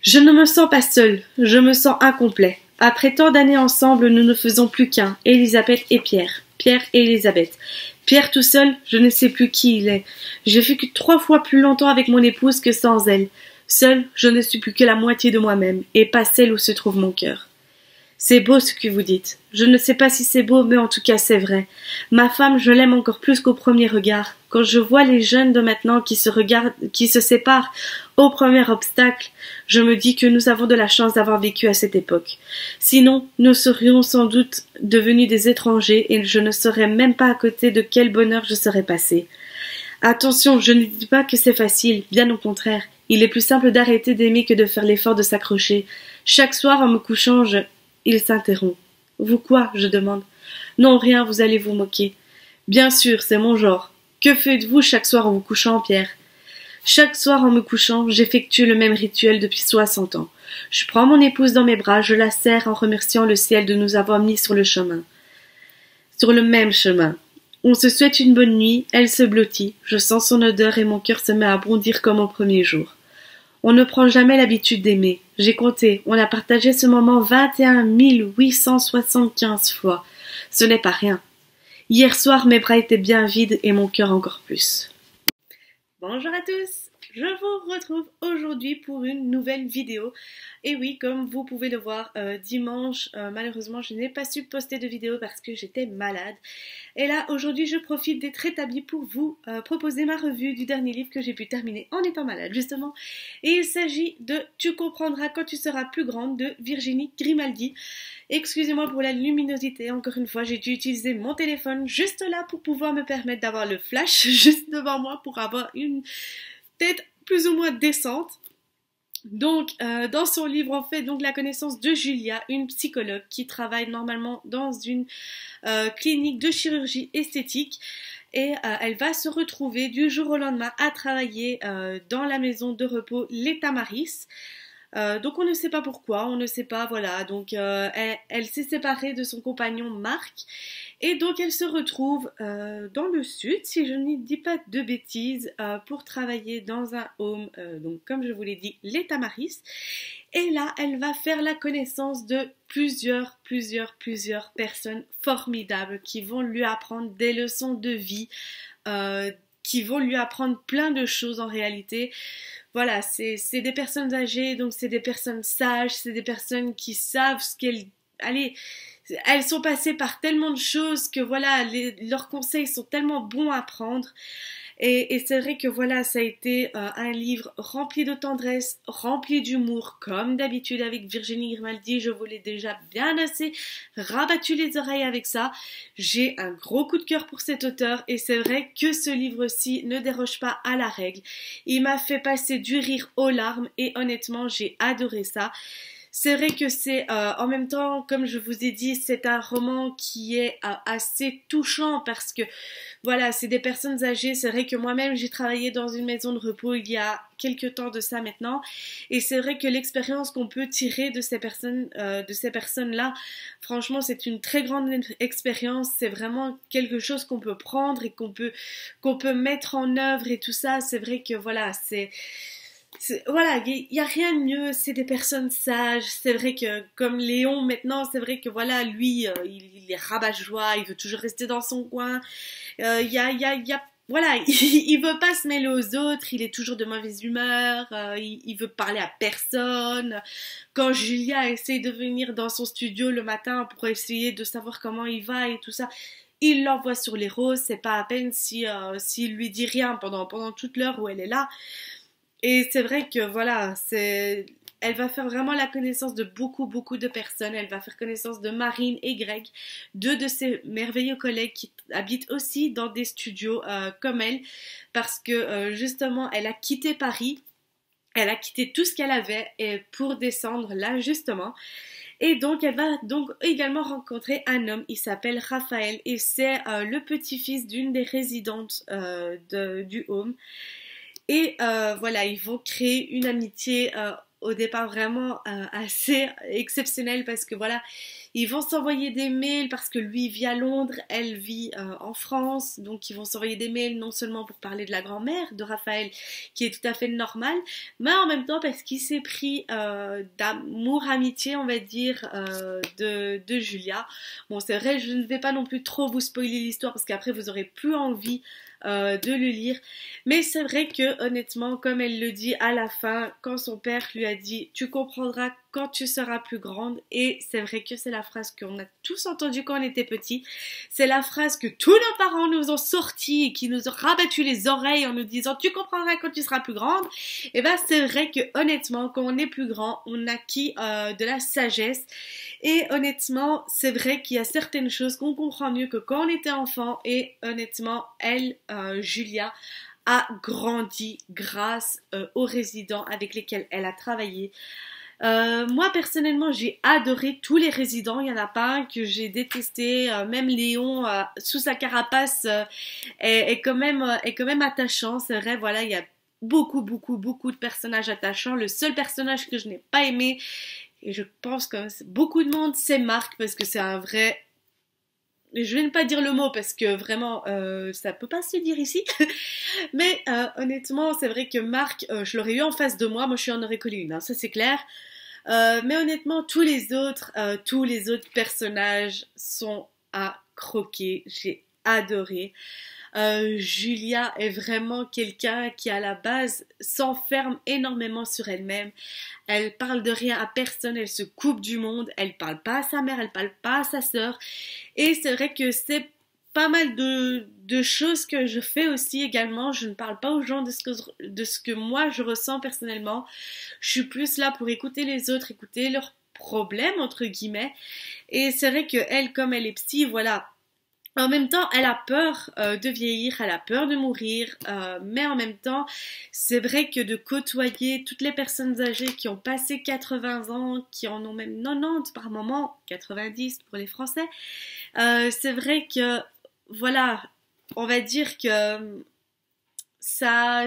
Je ne me sens pas seule, je me sens incomplet. Après tant d'années ensemble, nous ne faisons plus qu'un, Elisabeth et Pierre. Pierre et Elisabeth. Pierre tout seul, je ne sais plus qui il est. J'ai vécu 3 fois plus longtemps avec mon épouse que sans elle. Seule, je ne suis plus que la moitié de moi-même, et pas celle où se trouve mon cœur. C'est beau ce que vous dites. Je ne sais pas si c'est beau, mais en tout cas c'est vrai. Ma femme, je l'aime encore plus qu'au premier regard. Quand je vois les jeunes de maintenant qui se regardent, qui se séparent au premier obstacle, je me dis que nous avons de la chance d'avoir vécu à cette époque. Sinon, nous serions sans doute devenus des étrangers et je ne saurais même pas à côté de quel bonheur je serais passée. Attention, je ne dis pas que c'est facile, bien au contraire. Il est plus simple d'arrêter d'aimer que de faire l'effort de s'accrocher. Chaque soir, en me couchant, il s'interrompt. Vous quoi? Je demande. Non, rien, vous allez vous moquer. Bien sûr, c'est mon genre. Que faites-vous chaque soir en vous couchant, Pierre? Chaque soir en me couchant, j'effectue le même rituel depuis 60 ans. Je prends mon épouse dans mes bras, je la serre en remerciant le ciel de nous avoir mis sur le chemin. Sur le même chemin. On se souhaite une bonne nuit, elle se blottit, je sens son odeur et mon cœur se met à bondir comme au premier jour. On ne prend jamais l'habitude d'aimer. J'ai compté, on a partagé ce moment 21 875 fois. Ce n'est pas rien. Hier soir, mes bras étaient bien vides et mon cœur encore plus. Bonjour à tous, je vous retrouve aujourd'hui pour une nouvelle vidéo. Et oui, comme vous pouvez le voir, dimanche, malheureusement, je n'ai pas su poster de vidéo parce que j'étais malade. Et là, aujourd'hui, je profite d'être rétablie pour vous proposer ma revue du dernier livre que j'ai pu terminer en étant malade, justement. Et il s'agit de Tu comprendras quand tu seras plus grande de Virginie Grimaldi. Excusez-moi pour la luminosité, encore une fois, j'ai dû utiliser mon téléphone juste là pour pouvoir me permettre d'avoir le flash juste devant moi pour avoir une tête plus ou moins décente. Donc, dans son livre, on fait donc la connaissance de Julia, une psychologue qui travaille normalement dans une clinique de chirurgie esthétique. Et elle va se retrouver du jour au lendemain à travailler dans la maison de repos Les Tamaris. Donc on ne sait pas pourquoi, on ne sait pas, voilà, donc elle s'est séparée de son compagnon Marc, et donc elle se retrouve dans le sud, si je ne dis pas de bêtises, pour travailler dans un home, donc comme je vous l'ai dit, Les Tamaris, et là elle va faire la connaissance de plusieurs personnes formidables qui vont lui apprendre des leçons de vie, qui vont lui apprendre plein de choses en réalité. Voilà, c'est des personnes âgées, donc c'est des personnes sages, c'est des personnes qui savent ce qu'elles... Allez, elles sont passées par tellement de choses que voilà, leurs conseils sont tellement bons à prendre. Et c'est vrai que voilà, ça a été un livre rempli de tendresse, rempli d'humour, comme d'habitude avec Virginie Grimaldi, je vous l'ai déjà bien assez rabattu les oreilles avec ça. J'ai un gros coup de cœur pour cet auteur et c'est vrai que ce livre-ci ne déroge pas à la règle. Il m'a fait passer du rire aux larmes et honnêtement, j'ai adoré ça. C'est vrai que c'est en même temps, comme je vous ai dit, c'est un roman qui est assez touchant parce que voilà, c'est des personnes âgées. C'est vrai que moi-même j'ai travaillé dans une maison de repos il y a quelques temps de ça maintenant, et c'est vrai que l'expérience qu'on peut tirer de ces personnes-là, franchement, c'est une très grande expérience. C'est vraiment quelque chose qu'on peut prendre et qu'on peut mettre en œuvre et tout ça. C'est vrai que voilà, voilà, il y a rien de mieux, c'est des personnes sages. C'est vrai que comme Léon maintenant, c'est vrai que voilà, lui, il est rabat-joie, il veut toujours rester dans son coin. Voilà, il veut pas se mêler aux autres, il est toujours de mauvaise humeur, il veut parler à personne. Quand Julia essaye de venir dans son studio le matin pour essayer de savoir comment il va et tout ça, il l'envoie sur les roses. C'est pas à peine s'il lui dit rien pendant toute l'heure où elle est là. Et c'est vrai que voilà, elle va faire vraiment la connaissance de beaucoup de personnes. Elle va faire connaissance de Marine et Greg, deux de ses merveilleux collègues qui habitent aussi dans des studios comme elle, parce que justement, elle a quitté Paris, elle a quitté tout ce qu'elle avait pour descendre là justement. Et donc, elle va donc également rencontrer un homme, il s'appelle Raphaël, et c'est le petit-fils d'une des résidentes du home. Et voilà, ils vont créer une amitié au départ vraiment assez exceptionnel parce que voilà, ils vont s'envoyer des mails parce que lui vit à Londres, elle vit en France, donc ils vont s'envoyer des mails non seulement pour parler de la grand-mère de Raphaël, qui est tout à fait normal, mais en même temps parce qu'il s'est pris d'amour, amitié, on va dire, de Julia. Bon, c'est vrai, je ne vais pas non plus trop vous spoiler l'histoire parce qu'après vous aurez plus envie de le lire. Mais c'est vrai que honnêtement, comme elle le dit à la fin, quand son père lui a dit « Tu comprendras quand tu seras plus grande », et c'est vrai que c'est la phrase qu'on a tous entendue quand on était petits, c'est la phrase que tous nos parents nous ont sortie et qui nous ont rabattu les oreilles en nous disant « Tu comprendras quand tu seras plus grande », et ben c'est vrai que honnêtement, quand on est plus grand, on acquit de la sagesse, et honnêtement, c'est vrai qu'il y a certaines choses qu'on comprend mieux que quand on était enfant, et honnêtement, elle, Julia, a grandi grâce aux résidents avec lesquels elle a travaillé. Moi personnellement j'ai adoré tous les résidents, il n'y en a pas un que j'ai détesté, même Léon sous sa carapace est quand même attachant, c'est vrai, voilà, il y a beaucoup de personnages attachants. Le seul personnage que je n'ai pas aimé, et je pense que beaucoup de monde, c'est Marc, parce que c'est un vrai... Je vais ne pas dire le mot parce que vraiment ça peut pas se dire ici. Mais honnêtement, c'est vrai que Marc, je l'aurais eu en face de moi. Moi, je en aurais collé une, hein, ça c'est clair. Mais honnêtement, tous les autres personnages sont à croquer. J'ai adoré. Julia est vraiment quelqu'un qui à la base s'enferme énormément sur elle-même. Elle parle de rien à personne, elle se coupe du monde, elle parle pas à sa mère, elle parle pas à sa sœur. Et c'est vrai que c'est pas mal de choses que je fais aussi également. Je ne parle pas aux gens de ce que moi je ressens personnellement. Je suis plus là pour écouter les autres, écouter leurs problèmes entre guillemets. Et c'est vrai que elle, comme elle est psy, voilà. En même temps, elle a peur de vieillir, elle a peur de mourir, mais en même temps, c'est vrai que de côtoyer toutes les personnes âgées qui ont passé 80 ans, qui en ont même 90 par moment, 90 pour les Français, c'est vrai que, voilà, on va dire que ça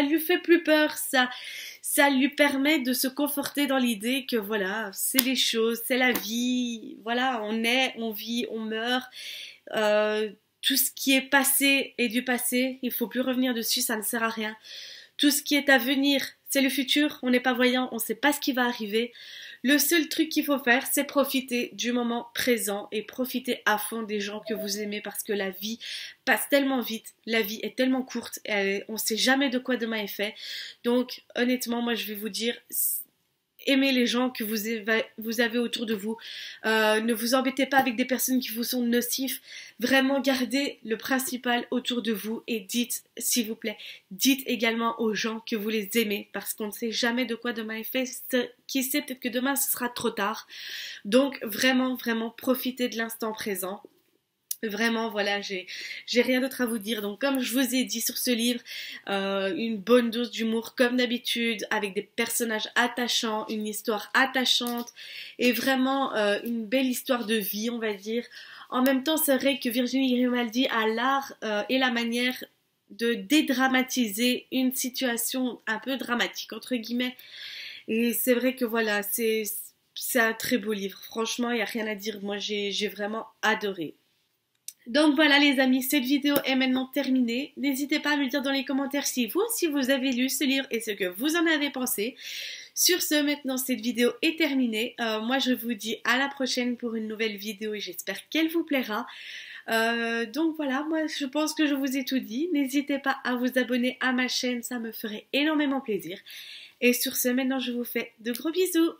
lui fait plus peur, ça lui permet de se conforter dans l'idée que voilà, c'est les choses, c'est la vie, voilà, on est, on vit, on meurt. Tout ce qui est passé est du passé, il faut plus revenir dessus, ça ne sert à rien. Tout ce qui est à venir, c'est le futur, on n'est pas voyant, on ne sait pas ce qui va arriver. Le seul truc qu'il faut faire, c'est profiter du moment présent et profiter à fond des gens que vous aimez parce que la vie passe tellement vite, la vie est tellement courte et on ne sait jamais de quoi demain est fait. Donc honnêtement, moi je vais vous dire... Aimez les gens que vous avez autour de vous. Ne vous embêtez pas avec des personnes qui vous sont nocifs. Vraiment, gardez le principal autour de vous et dites, s'il vous plaît, dites également aux gens que vous les aimez parce qu'on ne sait jamais de quoi demain est fait. Qui sait, peut-être que demain ce sera trop tard. Donc, vraiment, profitez de l'instant présent. Vraiment, voilà, j'ai rien d'autre à vous dire. Donc, comme je vous ai dit sur ce livre, une bonne dose d'humour comme d'habitude, avec des personnages attachants, une histoire attachante et vraiment une belle histoire de vie, on va dire. En même temps, c'est vrai que Virginie Grimaldi a l'art et la manière de dédramatiser une situation un peu dramatique, entre guillemets. Et c'est vrai que voilà, c'est un très beau livre. Franchement, il n'y a rien à dire. Moi, j'ai vraiment adoré. Donc voilà les amis, cette vidéo est maintenant terminée. N'hésitez pas à me dire dans les commentaires si vous avez lu ce livre et ce que vous en avez pensé. Sur ce, maintenant cette vidéo est terminée. Moi je vous dis à la prochaine pour une nouvelle vidéo et j'espère qu'elle vous plaira. Donc voilà, moi je pense que je vous ai tout dit. N'hésitez pas à vous abonner à ma chaîne, ça me ferait énormément plaisir. Et sur ce, maintenant je vous fais de gros bisous.